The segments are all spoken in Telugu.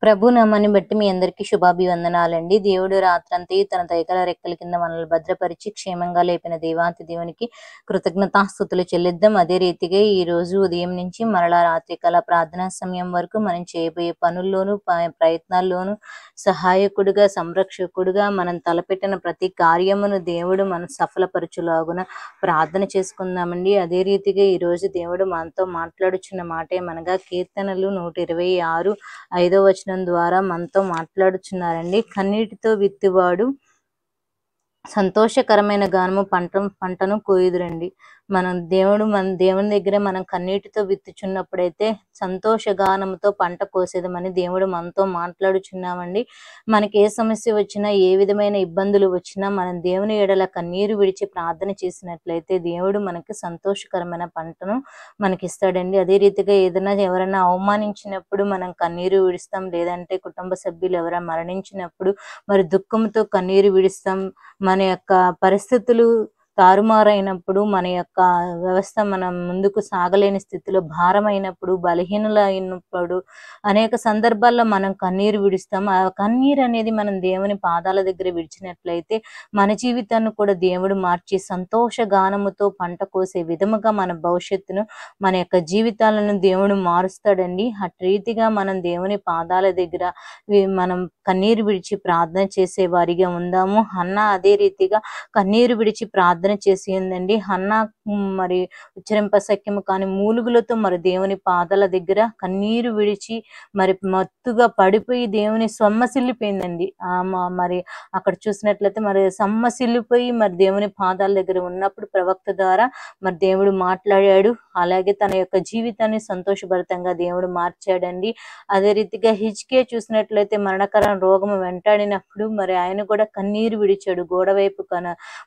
ప్రభు నామాన్ని బట్టి మీ అందరికీ శుభాభివందనాలండి. దేవుడు రాత్రంతా తన దయగల రెక్కల కింద మనల్ని భద్రపరిచి క్షేమంగా లేపిన దేవాతి దేవునికి కృతజ్ఞతాస్తుతులు చెల్లిద్దాం. అదే రీతిగా ఈ రోజు ఉదయం నుంచి మరలా రాత్రి కాల ప్రార్థనా సమయం వరకు మనం చేయబోయే పనుల్లోనూ ప్రయత్నాల్లోనూ సహాయకుడిగా, సంరక్షకుడిగా మనం తలపెట్టిన ప్రతి కార్యమును దేవుడు మనం సఫలపరచులాగున ప్రార్థన చేసుకుందామండి. అదే రీతిగా ఈ రోజు దేవుడు మనతో మాట్లాడుచున్న మాట ఏమనగా కీర్తనలు 126:5 ద్వారా మనతో మాట్లాడుచున్నారండి. కన్నీటితో విత్తువాడు సంతోషకరమైన గానము పంటను కోయుదురండి. మన దేవుని దగ్గర మనం కన్నీటితో విత్తుచున్నప్పుడైతే సంతోష గానముతో పంట కోసేదమని దేవుడు మనతో మాట్లాడుచున్నామండి. మనకి ఏ సమస్య వచ్చినా, ఏ విధమైన ఇబ్బందులు వచ్చినా మనం దేవుని ఎడల కన్నీరు విడిచి ప్రార్థన చేసినట్లయితే దేవుడు మనకి సంతోషకరమైన పంటను మనకిస్తాడండి. అదే రీతిగా ఎవరైనా అవమానించినప్పుడు మనం కన్నీరు విడుస్తాం, లేదంటే కుటుంబ సభ్యులు ఎవరైనా మరణించినప్పుడు మరి దుఃఖంతో కన్నీరు విడుస్తాం. మన యొక్క పరిస్థితులు తారుమారైనప్పుడు, మన యొక్క వ్యవస్థ మనం ముందుకు సాగలేని స్థితిలో భారమైనప్పుడు, బలహీనులైనప్పుడు అనేక సందర్భాల్లో మనం కన్నీరు విడుస్తాం. ఆ కన్నీరు అనేది మనం దేవుని పాదాల దగ్గర విడిచినట్లయితే మన జీవితాన్ని కూడా దేవుడు మార్చి సంతోష గానముతో పంట కోసే విధముగా మన భవిష్యత్తును, మన యొక్క జీవితాలను దేవుడు మారుస్తాడండి. అటు రీతిగా మనం దేవుని పాదాల దగ్గర మనం కన్నీరు విడిచి ప్రార్థన చేసే వారిగా ఉందాము. హన్నా అదే రీతిగా కన్నీరు విడిచి ప్రార్థన చేసి ఉందండి. హన్నా మరి ఉచ్చరింపశక్యము కానీ మూలుగులతో మరి దేవుని పాదాల దగ్గర కన్నీరు విడిచి మరి మత్తుగా పడిపోయి దేవుని సొమ్మసిల్లిపోయిందండి. మరి అక్కడ చూసినట్లయితే మరి సొమ్మసిల్లిపోయి మరి దేవుని పాదాల దగ్గర ఉన్నప్పుడు ప్రవక్త ద్వారా మరి దేవుడు మాట్లాడాడు. అలాగే తన యొక్క జీవితాన్ని సంతోషభరితంగా దేవుడు మార్చాడండి. అదే రీతిగా హిజ్కియా చూసినట్లయితే మరణకర రోగము వెంటాడినప్పుడు మరి ఆయన కూడా కన్నీరు విడిచాడు. గోడ వైపు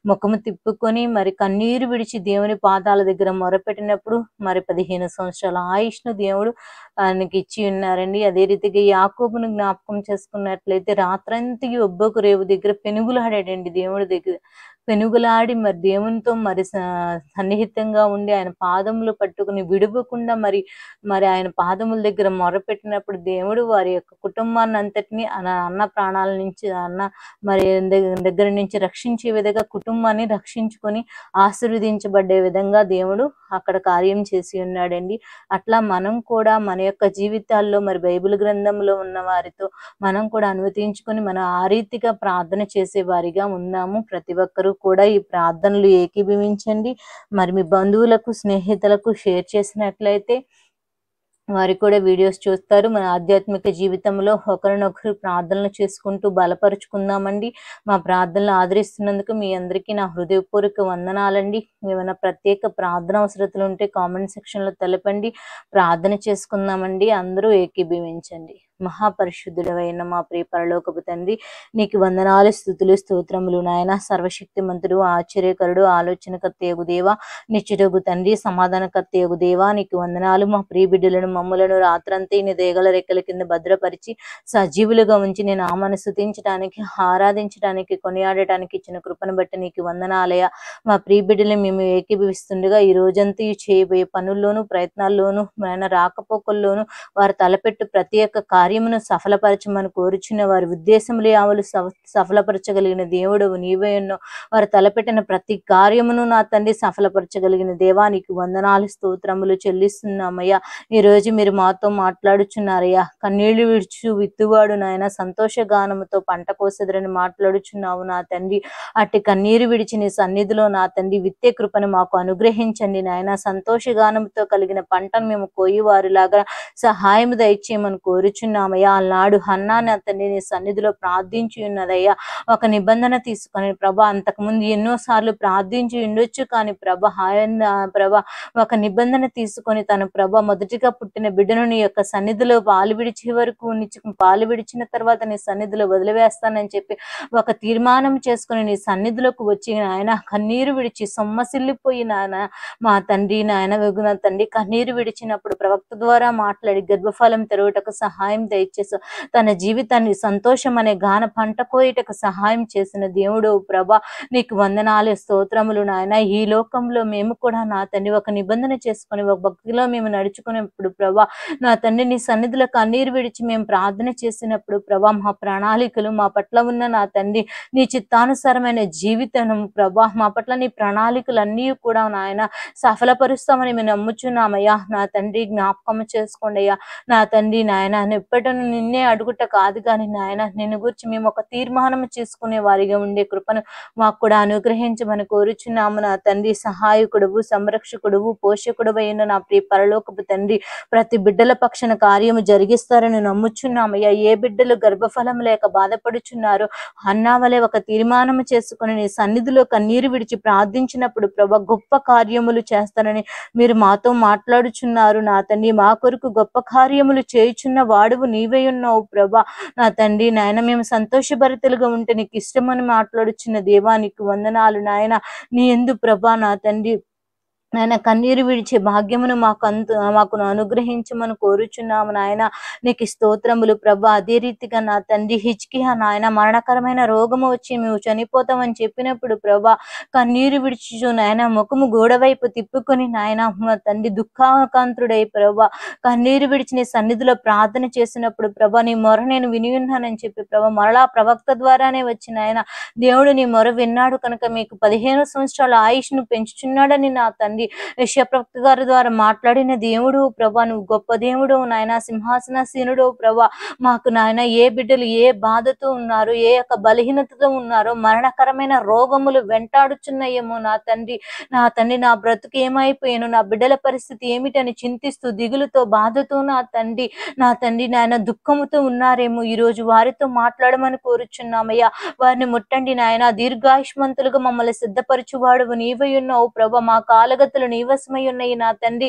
ముఖము తిప్పుకొని మరి కన్నీరు విడిచి దేవుని పాదాల దగ్గర మొరపెట్టినప్పుడు మరి 15 సంవత్సరాల ఆయుష్ను దేవుడు ఆయనకి ఇచ్చి ఉన్నారండి. అదే రీతిగా యాకోబును జ్ఞాపకం చేసుకున్నట్లయితే రాత్రంతా ఒబ్బోకు రేవు దగ్గర పెనుగులాడాడండి. దేవుడి దగ్గర పెనుగులాడి మరి దేవునితో మరి సన్నిహితంగా ఉండి ఆయన పాదములు పట్టుకుని విడవకుండా మరి ఆయన పాదముల దగ్గర మొరపెట్టినప్పుడు దేవుడు వారి యొక్క కుటుంబాన్ని అంతటిని అన్న ప్రాణాల నుంచి మరి దగ్గర నుంచి రక్షించే విధంగా కుటుంబాన్ని రక్షించుకొని ఆశీర్వదించబడ్డే విధంగా దేవుడు అక్కడ కార్యం చేసి ఉన్నాడండి. అట్లా మనం కూడా మన యొక్క జీవితాల్లో మరి బైబిల్ గ్రంథంలో ఉన్న వారితో మనం కూడా అనుమతించుకొని మనం ఆ రీతిగా ప్రార్థన చేసే వారిగా ఉన్నాము. ప్రతి ఒక్కరూ కూడా ఈ ప్రార్థనలు ఏకీభవించండి. మరి మీ బంధువులకు, స్నేహితులకు షేర్ చేసినట్లయితే వారు కూడా వీడియోస్ చూస్తారు. మన ఆధ్యాత్మిక జీవితంలో ఒకరినొకరు ప్రార్థనలు చేసుకుంటూ బలపరుచుకుందామండి. మా ప్రార్థనలు ఆదరిస్తున్నందుకు మీ అందరికీ నా హృదయపూర్వక వందనాలండి. ఏమైనా ప్రత్యేక ప్రార్థన అవసరతలు ఉంటే కామెంట్ సెక్షన్లో తెలపండి, ప్రార్థన చేసుకుందామండి. అందరూ ఏకీభవించండి. మహాపరిశుద్ధుడైన మా ప్రియ పరలోకపు తండ్రి, నీకు వందనాలు, స్తుతులు, స్తోత్రములు నాయన. సర్వశక్తిమంతుడు, ఆశ్చర్యకరుడు, ఆలోచనకర్త యగు దేవా, నిత్యుడగు తండ్రి, సమాధానకర్త యగు దేవా, నీకు వందనాలు. మా ప్రియ బిడ్డలను మమ్ములను రాత్రంతా నీ దేగల రెక్కల కింద భద్రపరిచి సజీవులుగా ఉంచి నేను ఆమెను స్తుతించడానికి, ఆరాధించడానికి, కొనియాడటానికి ఇచ్చిన కృపను బట్టి నీకు వందనాలయ. మా ప్రియ బిడ్డలు మేము ఏకీభవిస్తుండగా ఈ రోజంతా చేయబోయే పనుల్లోనూ, ప్రయత్నాల్లోనూ, నాయన రాకపోకల్లోనూ వారు తలపెట్టు ప్రతి ఒక్క కార్యమును సఫలపరచమని కోరుచున్న వారి ఉద్దేశములు యావలు సఫలపరచగలిగిన దేవుడవు నీవే ఉన్నావు. వారు తలపెట్టిన ప్రతి కార్యమును నా తండ్రి సఫలపరచగలిగిన దేవానికి వందనాలు, స్తోత్రములు చెల్లిస్తున్నామయ్యా. ఈ రోజు మీరు మాతో మాట్లాడుచున్నారయ్యా. కన్నీళ్లు విడుచు విత్తువాడు నాయన సంతోష గానముతో పంట కోసెదరని మాట్లాడుచున్నావు నా తండ్రి. అట్టి కన్నీరు విడిచి నీ సన్నిధిలో నా తండ్రి విత్తే కృపను మాకు అనుగ్రహించండి నాయన. సంతోష గానముతో కలిగిన పంటను మేము కోయివారిలాగా సహాయం దయచేయమని కోరుచున్నామయ్యా. అలనాడు హన్నా నా తండ్రి నీ సన్నిధిలో ప్రార్థించి ఉన్నదయ్యా. ఒక నిబంధన తీసుకొని ప్రభా, అంతకుముందు ఎన్నోసార్లు ప్రార్థించి ఉండొచ్చు కానీ ప్రభా ఒక నిబంధన తీసుకొని తన ప్రభా మొదటిగా పుట్టిన బిడ్డను నీ యొక్క సన్నిధిలో పాలు విడిచే వరకు పాలు విడిచిన తర్వాత నీ సన్నిధిలో వదిలివేస్తానని చెప్పి ఒక తీర్మానం చేసుకుని నీ సన్నిధిలోకి వచ్చి నాయన కన్నీరు విడిచి సొమ్మసిల్లిపోయి నాయన మా తండ్రి నాయన వెగున తండ్రి కన్నీరు విడిచినప్పుడు ప్రవక్త ద్వారా మాట్లాడి గర్భఫలం తెరవటకు సహాయం దయచేసి తన జీవితాన్ని సంతోషం అనే గాన పంట కోయటకు సహాయం చేసిన దేవుడు ప్రభా, నీకు వందనాలు స్తోత్రములు నాయన. ఈ లోకంలో మేము కూడా నా తండ్రి ఒక నిబంధన చేసుకుని ఒక భక్తిలో మేము నడుచుకునేప్పుడు ప్రభా, నా తండ్రి నీ సన్నిధిలో కన్నీరు విడిచి మేము ప్రార్థన చేసినప్పుడు ప్రభా, మా ప్రణాళికలు మా పట్ల ఉన్న నా తండ్రి నీ చిత్తానుసారమైన జీవితం ప్రభా, మా పట్ల నీ ప్రణాళికలు అన్నీ కూడా నాయన సఫలపరుస్తామని మేము నమ్ముచున్నామయ్యా. నా తండ్రి జ్ఞాపకం చేసుకోండి అయ్యా. నా తండ్రి నాయన ఎప్పటను నిన్నే అడుగుట కాదు కానీ నాయన నిన్ను గురించి మేము ఒక తీర్మానం చేసుకునే వారిగా ఉండే కృపను మాకు కూడా అనుగ్రహించమని కోరుచున్నాము. నా తండ్రి సహాయకుడువు, సంరక్షకుడువు, పోషకుడు అయిన నా ప్రియ పరలోకపు తండ్రి ప్రతి బిడ్డల పక్షాన కార్యము జరిగిస్తారని నమ్ముచున్నామయ్యా. ఏ బిడ్డలు గర్భఫలం లేక బాధపడుచున్నారో అన్నా వలె ఒక తీర్మానం చేసుకుని నీ సన్నిధిలో కన్నీరు విడిచి ప్రార్థించినప్పుడు ప్రభా గొప్ప కార్యములు చేస్తారని మీరు మాతో మాట్లాడుచున్నారు. నా తండ్రి మా కొరకు గొప్ప కార్యములు చేయుచున్న వాడువు నీవై ఉన్నావు ప్రభా. నా తండ్రి నాయన మేము సంతోషభరితులుగా ఉంటే నీకు ఇష్టమని మాట్లాడుచున్న దేవా నీకు వందనాలు నాయన. నీ యందు ప్రభా నా తండ్రి నాయన కన్నీరు విడిచే భాగ్యమును మాకు అనుగ్రహించమని కోరుచున్నాము నాయన. నీకు స్తోత్రములు ప్రభా. అదే రీతిగా నా తండ్రి హిజ్కియా నాయన మరణకరమైన రోగము వచ్చి మేము చనిపోతామని చెప్పినప్పుడు ప్రభా కన్నీరు విడిచి నాయన ముఖము గోడ వైపు తిప్పుకొని నాయన మా తండ్రి దుఃఖాకాంతుడై ప్రభా కన్నీరు విడిచి నీ సన్నిధిలో ప్రార్థన చేసినప్పుడు ప్రభా నీ మొర నేను విని ఉన్నానని చెప్పి ప్రభా మరలా ప్రవక్త ద్వారానే వచ్చి నాయన దేవుడు నీ మొర విన్నాడు కనుక మీకు 15 సంవత్సరాల ఆయుష్ను పెంచుచున్నాడని నా తండ్రి యెషయా ప్రవక్త గారి ద్వారా మాట్లాడిన దేవుడు ప్రభా. నువ్వు గొప్ప దేవుడు నాయన, సింహాసనసీనుడు ప్రభా. మాకు నాయన ఏ బిడ్డలు ఏ బాధతో ఉన్నారు, ఏ యొక్క బలహీనతతో ఉన్నారో, మరణకరమైన రోగములు వెంటాడుచున్నాయేమో నా తండ్రి నా బ్రతుకు ఏమైపోయాను, నా బిడ్డల పరిస్థితి ఏమిటని చింతిస్తూ దిగులుతో బాధతో నా తండ్రి నాయన దుఃఖముతో ఉన్నారేమో ఈ రోజు వారితో మాట్లాడమని కోరుచున్నామయ్యా. వారిని ముట్టండి నాయన. దీర్ఘాయుష్మంతులుగా మమ్మల్ని సిద్ధపరచువాడు నీవై ఉన్నావు ప్రభా. మా కాలగతులు నీవసమై ఉన్నాయి నా తండ్రి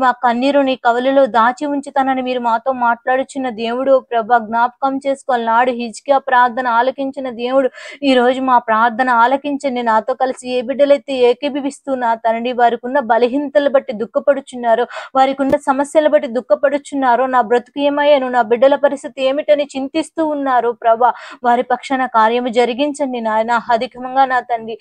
మా కన్నీరు నీ కవలలో దాచి ఉంచుతానని మీరు మాతో మాట్లాడుచున్న దేవుడు ప్రభా. జ్ఞాపకం చేసుకోవాలి. నాడు హిజ్కియా ప్రార్థన ఆలకించిన దేవుడు ఈ రోజు మా ప్రార్థన ఆలకించండి. నాతో కలిసి ఏ బిడ్డలైతే ఏకీభవిస్తూ నా తండ్రి వారికి ఉన్న బలహీనతలు బట్టి దుఃఖపడుచున్నారో, వారికి ఉన్న సమస్యలు బట్టి దుఃఖపడుచున్నారో, నా బ్రతుకు ఏమయ్యాను, నా బిడ్డల పరిస్థితి ఏమిటని చింతిస్తూ ఉన్నారు ప్రభా. వారి పక్షాన కార్యము జరిగించండి నాయన. అధికంగా నా తండ్రి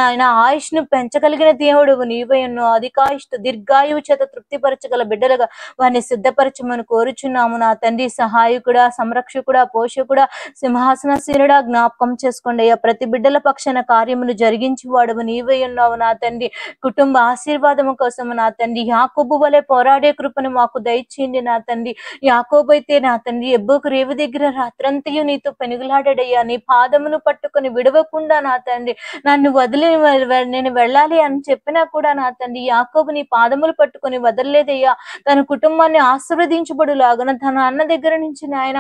ఆయన ఆయుష్ను పెంచగలిగిన దేవుడు నీవై ఉన్నావు. అధికాయుష్టు దీర్ఘాయువు చేత తృప్తిపరచగల బిడ్డలుగా వారిని సిద్ధపరచమని కోరుచున్నాము. నా తండ్రి సహాయకుడా, సంరక్షకుడా, పోషకుడా, సింహాసనశీనుడా జ్ఞాపకం చేసుకోండి అయ్యా. ప్రతి బిడ్డల పక్షాన కార్యములు జరిగించి వాడవు నీవై ఉన్నావు నా తండ్రి. కుటుంబ ఆశీర్వాదము కోసం నా తండ్రి యాకోబు వలె పోరాడే కృపను మాకు దయచేయండి నా తండ్రి. యాకోబు అయితే నా తండ్రి ఎబ్బోకు రేవు దగ్గర రాత్రంతయు నీతో పెనుగులాడాడయ్యా. నీ పాదమును పట్టుకొని విడవకుండా నా తండ్రి నన్ను వదిలి నేను వెళ్ళాలి అని చెప్పినా కూడా నా తండ్రి యాకోబు నీ పాదములు పట్టుకొని వదలలేదయ్యా. తన కుటుంబాన్ని ఆశీర్వదించబడులాగున తన అన్న దగ్గర నుంచి నాయన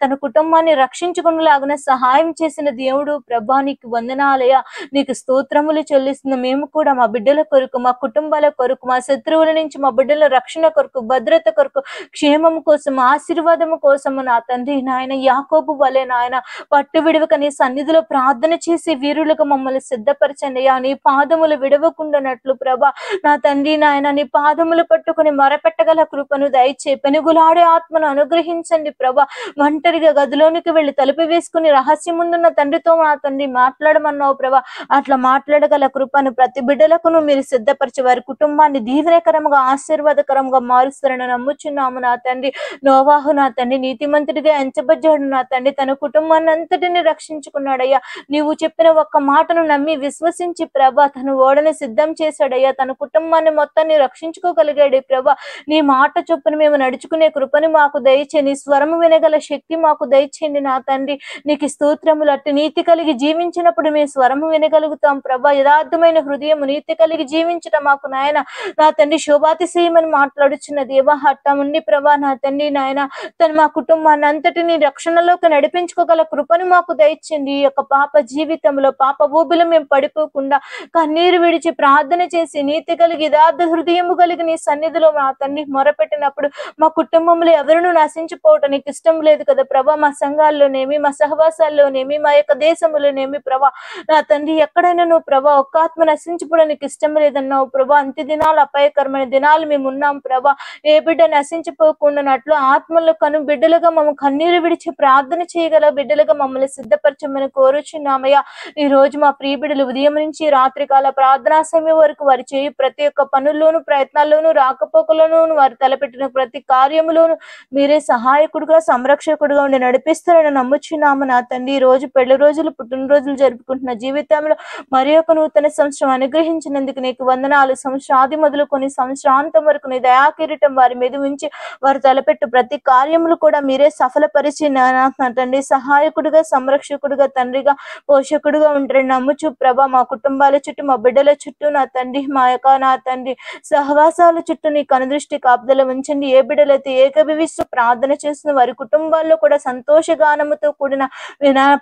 తన కుటుంబాన్ని రక్షించుకునేలాగున సహాయం చేసిన దేవుడు ప్రభా నీకు వందనాలయ్యా. నీకు స్తోత్రములు చెల్లిస్తున్న మేము కూడా మా బిడ్డల కొరకు, మా కుటుంబాల కొరకు, మా శత్రువుల నుంచి మా బిడ్డల రక్షణ కొరకు, భద్రత కొరకు, క్షేమం కోసం, ఆశీర్వాదము కోసము నా తండ్రి నాయన యాకోబు వలె నాయన పట్టు విడవక నీ సన్నిధిలో ప్రార్థన చేసి వీరులుగా మమ్మల్ని సిద్ధపరచండి అయ్యా. నీ పాదములు విడవకుండానట్లు ప్రభా నా తండ్రి నాయన నీ పాదములు పట్టుకుని మొరపెట్టగల కృపను దయచే పెనుగులాడే ఆత్మను అనుగ్రహించండి ప్రభా. ఒంటరిగా గదిలోనికి వెళ్ళి తలుపు వేసుకుని రహస్యం ముందున్న తండ్రితో నా తండ్రి మాట్లాడమన్నావు ప్రభా. అట్లా మాట్లాడగల కృపను ప్రతి బిడ్డలకును మీరు సిద్ధపరిచి వారి కుటుంబాన్ని దీవెనకరముగా ఆశీర్వాదకరంగా మారుస్తారని నమ్ముచున్నాము నా తండ్రి. నోవాహు నా తండ్రి నీతిమంతుడిగా ఎంచబడ్డాడు నా తండ్రి. తన కుటుంబాన్ని అంతటిని రక్షించుకున్నాడయ్యా. నీవు చెప్పిన ఒక్క మాటను నమ్మి విశ్వసించి ప్రభా తను ఓడని సిద్ధం చేశాడయ్యా. తన కుటుంబాన్ని మొత్తాన్ని రక్షించుకోగలిగాడు ప్రభా. నీ మాట చొప్పున మేము నడుచుకునే కృపని మాకు దయచేయండి. నీ స్వరము వినగల శక్తి మాకు దయచేయండి నా తండ్రి. నీకు స్తోత్రములు. అట్టి నీతి కలిగి జీవించినప్పుడు మేము స్వరము వినగలుగుతాం ప్రభా. యథార్థమైన హృదయం నీతి కలిగి జీవించడం మాకు నాయన నా తండ్రి శోభాతిశయమని మాట్లాడుచున్న దేవా. అట్టా ఉండి ప్రభా నా తండ్రి నాయన తను మా కుటుంబాన్ని అంతటిని రక్షణలోకి నడిపించుకోగల కృపని మాకు దయచేయండి. ఈ యొక్క పాప జీవితంలో పాప ఊబిలో మేము పడిపోకుండా కన్నీరు విడిచి ప్రార్థన చేసి నీతి కలిగి యథార్థ హృదయము కలిగి నీ సన్నిధిలో మా తండ్రి మొరపెట్టినప్పుడు మా కుటుంబంలో ఎవరును నశించిపోవటం నీకు ఇష్టం లేదు కదా ప్రభా. మా సంఘాల్లోనేమి, మా సహవాసాల్లోనేమి, మా యొక్క దేశంలోనేమి ప్రభా నా తండ్రి ఎక్కడైనా నువ్వు ప్రభా ఒక్క ఆత్మ నశించిపోవడానికి ఇష్టం లేదన్నావు ప్రభా. అంత్య దినాలు అపాయకరమైన దినాలు మేము ఉన్నాం ప్రభా. ఏ బిడ్డ నశించిపోకుండానట్లు ఆత్మలో బిడ్డలుగా మమ్మల్ని కన్నీరు విడిచి ప్రార్థన చేయగల బిడ్డలుగా మమ్మల్ని సిద్ధపరచమని కోరుచున్నామయ్యా. ఈ రోజు మా ప్రియ బిడ్డలు ఉదయం నుంచి రాత్రికాల ప్రార్థనా సమయం వరకు వారు చేయి ప్రతి ఒక్క పనుల్లోనూ, ప్రయత్నాల్లోనూ, రాకపోకలోనూ, వారు తలపెట్టిన ప్రతి కార్యములోను మీరే సహాయకుడుగా, సంరక్షకుడుగా ఉండి నడిపిస్తారని నమ్ముచున్నాము నా తండ్రి. ఈ రోజు పెళ్లి రోజులు, పుట్టినరోజులు జరుపుకుంటున్న జీవితంలో మరి ఒక నూతన సంవత్సరం అనుగ్రహించినందుకు నీకు వందనాలు. సంవత్సరాది మొదలుకొని సంవత్సరాంతం వరకు నీ దయాకిరీటం వారి మీద ఉంచి వారు తలపెట్టు ప్రతి కార్యములు కూడా మీరే సఫలపరిచి నా తండ్రి సహాయకుడుగా, సంరక్షకుడుగా, తండ్రిగా, పోషకుడుగా ఉంటారని నమ్ముచు ప్రభా. మా కుటుంబాల చుట్టూ, మా బిడ్డల చుట్టూ నా తండ్రి, మా యొక్క నా తండ్రి సహవాసాల చుట్టూ నీ కనుదృష్టి కాపుదల ఉంచండి. ఏ బిడ్డలైతే ఏకీభవిస్తూ ప్రార్థన చేస్తున్న వారి కుటుంబాల్లో కూడా సంతోషగానముతో కూడిన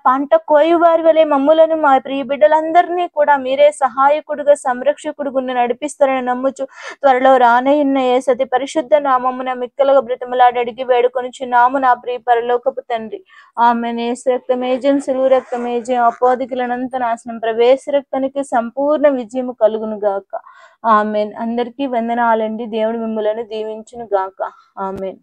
పంట కోయి వారి వలె మమ్ములను మా ప్రియ బిడ్డలందరినీ కూడా మీరే సహాయకుడుగా, సంరక్షకుడుగా నడిపిస్తారని నమ్ముచు త్వరలో రానయ్యున్న యేసతి పరిశుద్ధ నామమున మిక్కలుగా బ్రతిమలాడి అడిగి వేడుకొనుచున్నాము నా ప్రియ పరలోకపు తండ్రి. ఆమేన్. యేసు రక్తమేజం, సిలువ రక్తమేజం, అపోదికులనంత నాశనం, ప్రవేశ రక్తానికి సంపూర్ణ విజయము కలుగును గాక. ఆమేన్. అందరికీ వందనాలండి. దేవుడు మిమ్మలను దీవించును గాక. ఆమేన్.